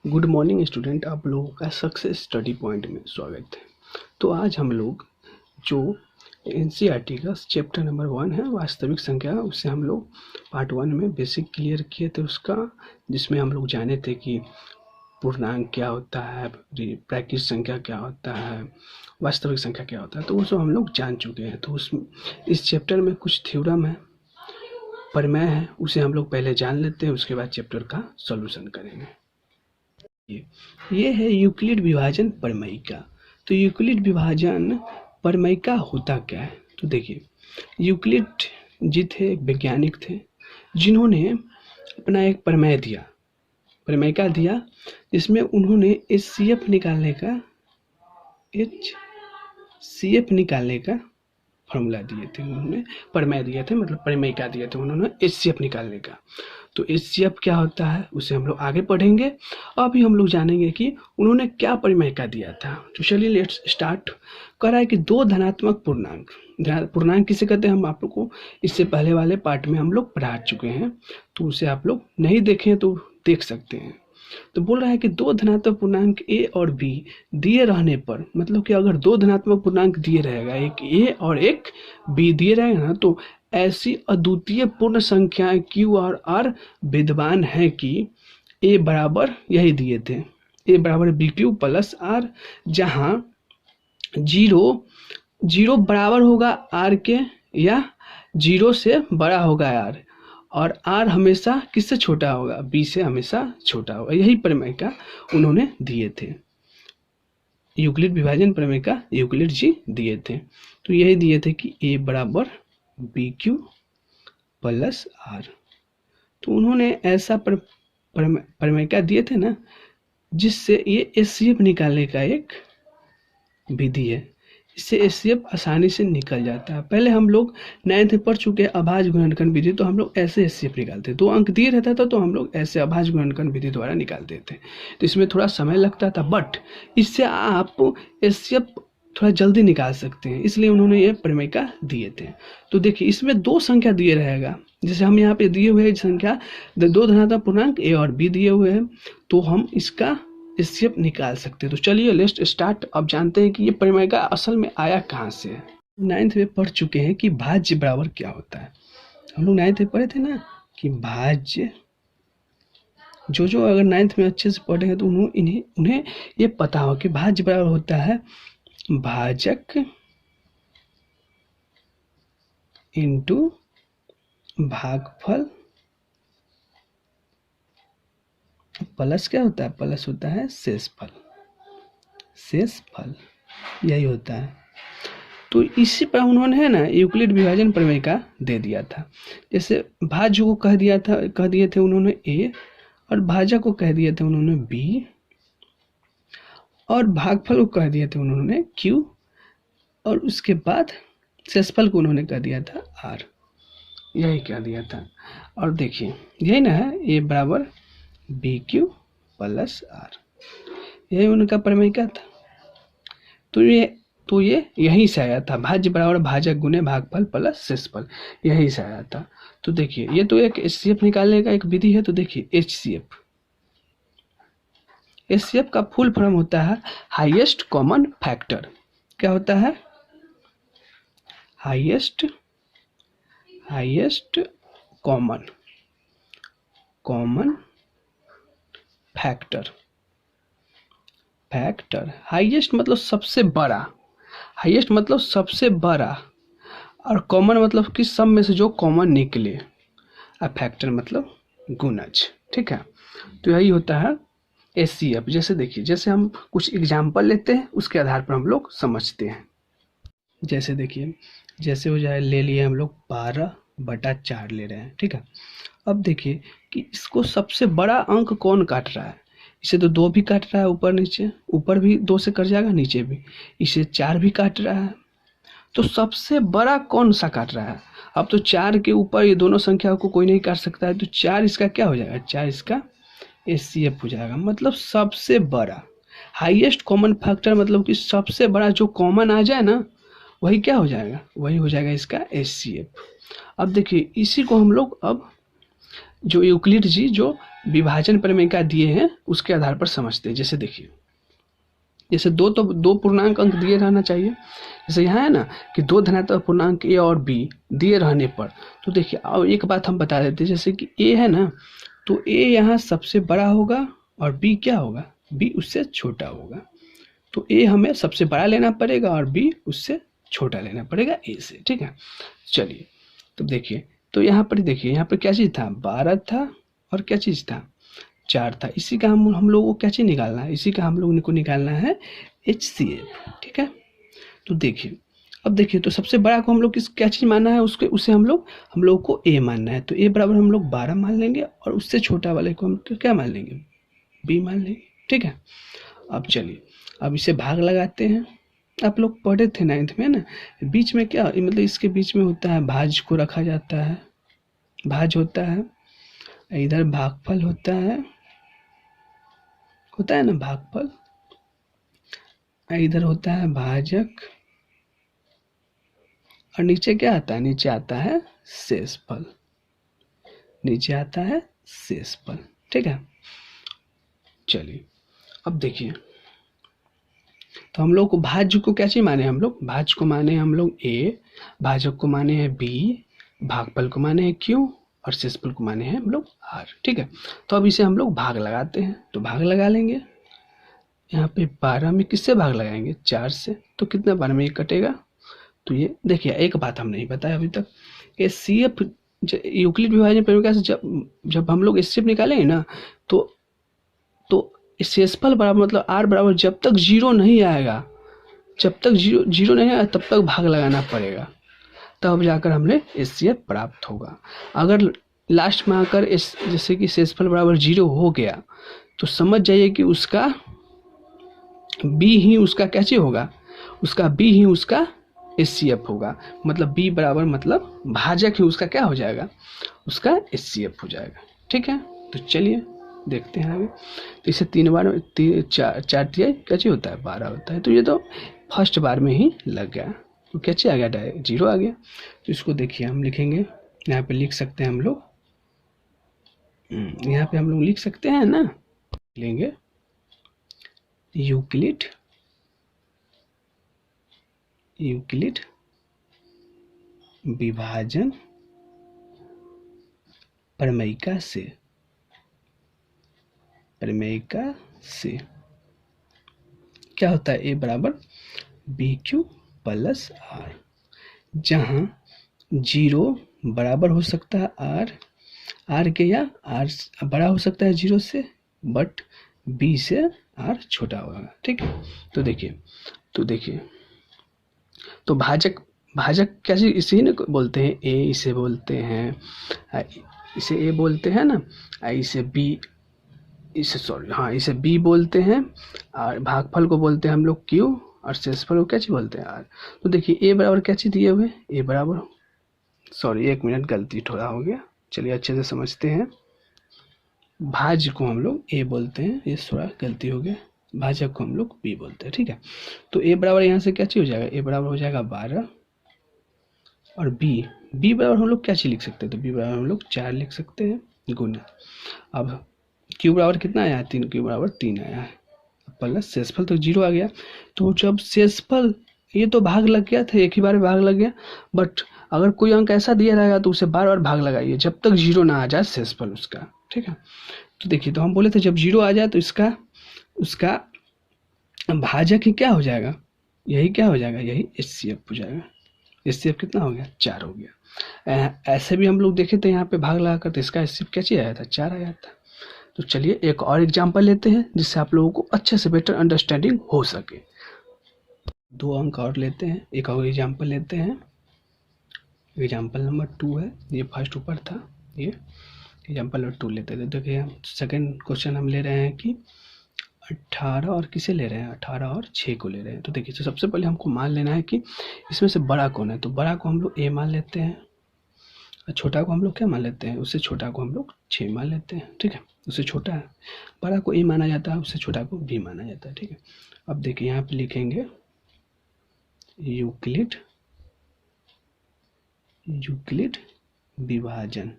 Good morning student, आप लोगों का सक्सेस स्टडी पॉइंट में स्वागत है। तो आज हम लोग जो एनसीईआरटी का चैप्टर नंबर 1 है वास्तविक संख्या, उससे हम लोग पार्ट 1 में बेसिक क्लियर किए थे उसका, जिसमें हम लोग जाने थे कि पूर्णांक क्या होता है, प्राकृतिक संख्या क्या होता है, वास्तविक संख्या क्या होता है। तो वो सब हम लोग जान चुके हैं। तो इस चैप्टर में कुछ थ्योरम है, प्रमेय है, उसे हम लोग पहले जान लेते हैं, उसके बाद चैप्टर का सॉल्यूशन करेंगे। ये है यूक्लिड विभाजन प्रमेयिका। तो यूक्लिड विभाजन प्रमेयिका होता क्या है? तो देखिए, यूक्लिड जी थे, वैज्ञानिक थे, जिन्होंने अपना एक प्रमेय दिया, प्रमेयिका दिया, जिसमें उन्होंने HCF निकालने का फॉर्मूला दिए थे। उन्होंने प्रमेय दिए थे, मतलब प्रमेयिका दिए थे उन्होंने HCF निकालने का। तो HCF क्या होता है उसे हम लोग आगे पढ़ेंगे। अभी हम लोग जानेंगे कि उन्होंने क्या प्रमेयिका दिया था। तो चलिए लेट्स स्टार्ट। कह रहा है कि दो धनात्मक पूर्णांक किसे कहते हैं, हम आप लोग को इससे पहले वाले पार्ट में हम लोग पढ़ा चुके हैं, तो उसे आप लोग नहीं देखें तो देख सकते हैं। तो बोल रहा है कि दो धनात्मक पूर्णांक ए और बी दिए रहने पर, मतलब कि अगर दो धनात्मक पूर्णांक दिए रहेगा, एक ए और एक बी दिए रहेगा ना, तो ऐसी अद्वितीय पूर्ण संख्याएं क्यू और आर विद्यमान है कि ए बराबर यही दिए थे, ए बराबर बी क्यू प्लस आर, जहां जीरो बराबर होगा आर के या जीरो से बड़ा होगा आर, और आर हमेशा किससे छोटा होगा, बी से हमेशा छोटा होगा। यही प्रमेयिका उन्होंने दिए थे, यूक्लिड विभाजन प्रमेयिका यूक्लिड जी दिए थे। तो यही दिए थे कि ए बराबर बी क्यू प्लस आर। तो उन्होंने ऐसा प्रमेयिका दिए थे ना, जिससे ये HCF निकालने का एक विधि है। इससे HCF आसानी से निकल जाता है। पहले हम लोग 9th में पढ़ चुके हैं अभाज्य गुणनखंड विधि, तो हम लोग ऐसे HCF निकालते, 2 अंक दिए रहता था तो हम लोग ऐसे अभाज्य गुणनखंड विधि द्वारा निकालते थे। तो इसमें थोड़ा समय लगता था, बट इससे आप HCF थोड़ा जल्दी निकाल सकते हैं, इसलिए उन्होंने ये प्रमेयिका दिए थे। तो देखिए, इसमें 2 संख्या दिए रहेगा, जैसे हम यहाँ पे दिए हुए हैं संख्या, 2 धनात्मक पूर्णांक ए और बी दिए हुए हैं, तो हम इसका HCF निकाल सकते हैं। तो चलिए लेट्स स्टार्ट। अब जानते हैं कि ये प्रमेयिका असल में आया कहाँ से है। 9th में पढ़ चुके हैं कि भाज्य बराबर क्या होता है। हम लोग 9th में पढ़े थे ना कि भाज्य, जो अगर 9th में अच्छे से पढ़े हैं तो उन्हें ये पता हो कि भाज्य बराबर होता है भाजक इंटू भागफल प्लस क्या होता है, प्लस होता है शेषफल, यही होता है। तो इसी पर उन्होंने है ना यूक्लिड विभाजन प्रमेयिका दे दिया था। जैसे भाज्य को कह दिए थे उन्होंने ए, और भाजक को कह दिए थे उन्होंने बी, और भागफल को कह दिए थे उन्होंने क्यू, और उसके बाद शेषफल को उन्होंने कह दिया था आर, यही कह दिया था। और देखिए यही ना है, ए बराबर बी क्यू प्लस आर, यही उनका प्रमेयिका था। तो ये यहीं से आया था, भाज्य बराबर भाजक गुने भागफल प्लस शेषफल, यहीं से आया था। तो देखिए ये तो एक HCF निकालने का एक विधि है। तो देखिए HCF का फुल फॉर्म होता है हाईएस्ट कॉमन फैक्टर। क्या होता है? Highest common factor. हाईएस्ट मतलब सबसे बड़ा, और कॉमन मतलब कि सब में से जो कॉमन निकले, और फैक्टर मतलब गुणज। ठीक है, तो यही होता है HCF। जैसे देखिए, जैसे हम कुछ एग्जाम्पल लेते हैं, उसके आधार पर हम लोग समझते हैं। जैसे देखिए, जैसे हो जाए, ले लिए हम लोग 12/4 ले रहे हैं। ठीक है, अब देखिए कि इसको सबसे बड़ा अंक कौन काट रहा है। इसे तो 2 भी काट रहा है, ऊपर नीचे, ऊपर भी 2 से कट जाएगा, नीचे भी। इसे 4 भी काट रहा है, तो सबसे बड़ा कौन सा काट रहा है? अब तो 4 के ऊपर ये दोनों संख्या को कोई नहीं काट सकता है, तो 4 इसका क्या हो जाएगा, 4 इसका HCF हो जाएगा। मतलब सबसे बड़ा, हाईएस्ट कॉमन फैक्टर, मतलब कि सबसे बड़ा जो कॉमन आ जाए ना, वही क्या हो जाएगा, वही हो जाएगा इसका HCF। अब देखिए, इसी को हम लोग अब जो यूक्लिड जी जो विभाजन प्रमेय दिए हैं उसके आधार पर समझते हैं। जैसे देखिए, जैसे दो पूर्णांक अंक दिए रहना चाहिए। जैसे यहाँ है ना कि दो धनात्मक पूर्णांक ए और बी दिए रहने पर, तो देखिए अब एक बात हम बता देते हैं, जैसे कि ए है ना, तो ए यहाँ सबसे बड़ा होगा और बी क्या होगा, बी उससे छोटा होगा। तो ए हमें सबसे बड़ा लेना पड़ेगा और बी उससे छोटा लेना पड़ेगा ए से, ठीक है। चलिए तो देखिए, तो यहाँ पर देखिए, यहाँ पर क्या चीज़ था, 12 था और क्या चीज़ था, 4 था। इसी का हम लोगों को क्या चीज़ निकालना है, इसी का हम लोगों को निकालना है HCF, ठीक है। तो देखिए, अब देखिए, तो सबसे बड़ा को हम लोग किस क्या चीज़ मानना है, उसके उसे हम लोग को A मानना है। तो A बराबर हम लोग 12 मान लेंगे और उससे छोटा वाले को हम क्या मान लेंगे, B मान लेंगे, ठीक है। अब चलिए, अब इसे भाग लगाते हैं। आप लोग पढ़े थे 9th में ना, बीच में क्या मतलब इसके बीच में होता है, भाज को रखा जाता है, भाज होता है, इधर भागफल होता है ना भागफल, इधर होता है भाजक, और नीचे क्या आता है, नीचे आता है शेषफल, नीचे आता है शेषफल, ठीक है। चलिए अब देखिए, तो हम लोग को भाज्य को क्या चीज माने, हम लोग भाज्य को माने हम लोग A, भाजक को माने हैं B, भागफल को माने हैं Q और शेषफल को माने हैं हम लोग R, ठीक है। तो अब इसे हम लोग भाग लगाते हैं, तो भाग लगा लेंगे। यहाँ पे 12 में किससे भाग लगाएंगे, 4 से, तो कितना 12 में 1 कटेगा। तो ये देखिए, एक बात हम नहीं बताया अभी तक, HCF यूक्लिड विभाजन प्रमेय से जब हम लोग HCF निकालेंगे ना, तो शेषफल बराबर मतलब R बराबर जब तक जीरो नहीं आएगा, जब तक जीरो नहीं आएगा तब तक भाग लगाना पड़ेगा, तब जाकर हमें HCF प्राप्त होगा। अगर लास्ट में आकर जैसे कि शेषफल बराबर 0 हो गया, तो समझ जाइए कि उसका B ही उसका क्या चीज होगा, उसका B ही उसका HCF होगा। मतलब B बराबर मतलब भाजक ही उसका क्या हो जाएगा, उसका HCF हो जाएगा, ठीक है। तो चलिए देखते हैं आगे। तो इसे 3 बार 4 दिया क्या चीज होता है, 12 होता है। तो ये तो फर्स्ट बार में ही लग गया, तो क्या चीज आ गया, डायरेक्ट 0 आ गया। तो इसको देखिए हम लिखेंगे, यहाँ पे लिख सकते हैं हम लोग, यहाँ पे हम लोग लिख सकते हैं ना, लेंगे यूक्लिड विभाजन प्रमेयिका से क्या होता है, A बराबर BQ प्लस R, जहाँ 0 बराबर हो सकता है R के, या R बड़ा हो सकता है 0 से, बट B से R छोटा होगा, ठीक है। तो देखिए, तो भाजक क्या चीज, इसे ना बोलते हैं A, इसे बोलते हैं, इसे A बोलते हैं ना, इसे B, इसे B बोलते हैं, और भागफल को बोलते हैं हम लोग Q, और शेषफल को क्या चीज बोलते हैं R। तो देखिए A बराबर क्या चीज दिए हुए, A बराबर, एक मिनट गलती थोड़ा हो गया, चलिए अच्छे से समझते हैं। भाज्य को हम लोग A बोलते हैं, ये थोड़ा गलती हो गया, भाजक को हम लोग B बोलते हैं, ठीक है। तो A बराबर यहाँ से क्या चीज हो जाएगा, A बराबर हो जाएगा 12, और B बराबर हम लोग क्या चीज लिख सकते हैं, तो B बराबर हम लोग 4 लिख सकते हैं गुना। अब Q बराबर कितना आया है, 3, Q बराबर 3 आया है, प्लस शेषफल तो 0 आ गया। तो जब शेषफल, ये तो भाग लग गया था, एक ही बार भाग लग गया, बट अगर कोई अंक ऐसा दिया रहेगा तो उसे बार बार भाग लगाइए जब तक 0 ना आ जाए शेषफल उसका, ठीक है। तो देखिए, तो हम बोले थे जब 0 आ जाए तो उसका भाजक ही क्या हो जाएगा, यही क्या हो जाएगा, यही HCF हो जाएगा। HCF कितना हो गया, 4 हो गया। ऐसे भी हम लोग देखे थे यहाँ पे भाग लगा कर, तो इसका HCF क्या चीज आया था, 4 आया था। तो चलिए एक और एग्जाम्पल लेते हैं जिससे आप लोगों को अच्छे से बेटर अंडरस्टैंडिंग हो सके। 2 अंक और लेते हैं, एक और एग्जाम्पल लेते हैं। एग्जाम्पल नंबर 2 है, ये फर्स्ट ऊपर था, ये एग्जाम्पल नंबर 2 लेते हैं। देखिए हम सेकंड क्वेश्चन हम ले रहे हैं कि 18 और किसे ले रहे हैं, 18 और 6 को ले रहे हैं। तो देखिए, तो सबसे पहले हमको मान लेना है कि इसमें से बड़ा कौन है। तो बड़ा को हम लोग A मान लेते हैं, और छोटा को हम लोग क्या मान लेते हैं, उससे छोटा को हम लोग 6 मान लेते हैं, ठीक है। उससे छोटा है, बड़ा को A माना जाता है, उससे छोटा को B माना जाता है, ठीक है। अब देखिए यहाँ पे लिखेंगे यूक्लिड विभाजन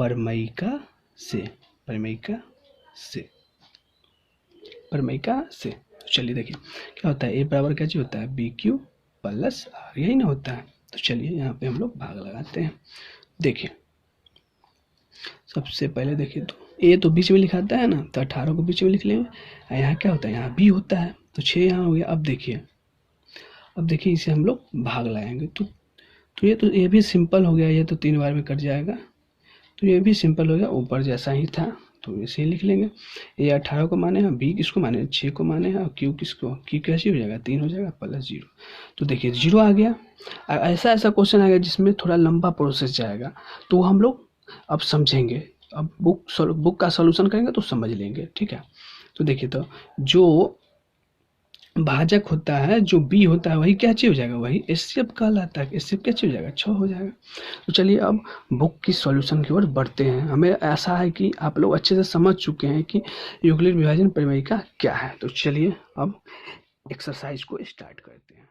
परिमेयिका से, परिमेयिका से, परिमेयिका से। तो चलिए देखिए क्या होता है, ए बराबर क्या चीज होता है, बी क्यू प्लस आर, यही ना होता है। तो चलिए यहाँ पे हम लोग भाग लगाते हैं। देखिए सबसे पहले देखिए तो ए तो बीच में लिखाता है ना, तो 18 को बीच में लिख लेंगे। यहाँ क्या होता है, यहाँ बी होता है, तो 6 यहाँ हो गया। अब देखिए इसे हम लोग भाग लगाएंगे तो ये भी सिंपल हो गया, ये तो 3 बार में कट जाएगा, तो ये भी सिंपल हो गया, ऊपर जैसा ही था तो इसे ही लिख लेंगे। ए 18 को माने हैं, बी किसको माने हैं, 6 को माने हैं, और क्यू किसको, क्यू कैसी हो जाएगा, 3 हो जाएगा प्लस 0। तो देखिए 0 आ गया। ऐसा क्वेश्चन आ गया जिसमें थोड़ा लंबा प्रोसेस जाएगा, तो हम लोग अब समझेंगे, अब बुक का सोल्यूशन करेंगे तो समझ लेंगे, ठीक है। तो देखिए तो जो भाजक होता है, जो बी होता है, वही क्या चीज हो जाएगा, वही एचसीएफ कहलाता है। एचसीएफ क्या चीज हो जाएगा, 6 हो जाएगा। तो चलिए अब बुक की सॉल्यूशन की ओर बढ़ते हैं। हमें ऐसा है कि आप लोग अच्छे से समझ चुके हैं कि यूक्लिड विभाजन परिमेयिका क्या है। तो चलिए अब एक्सरसाइज को स्टार्ट करते हैं।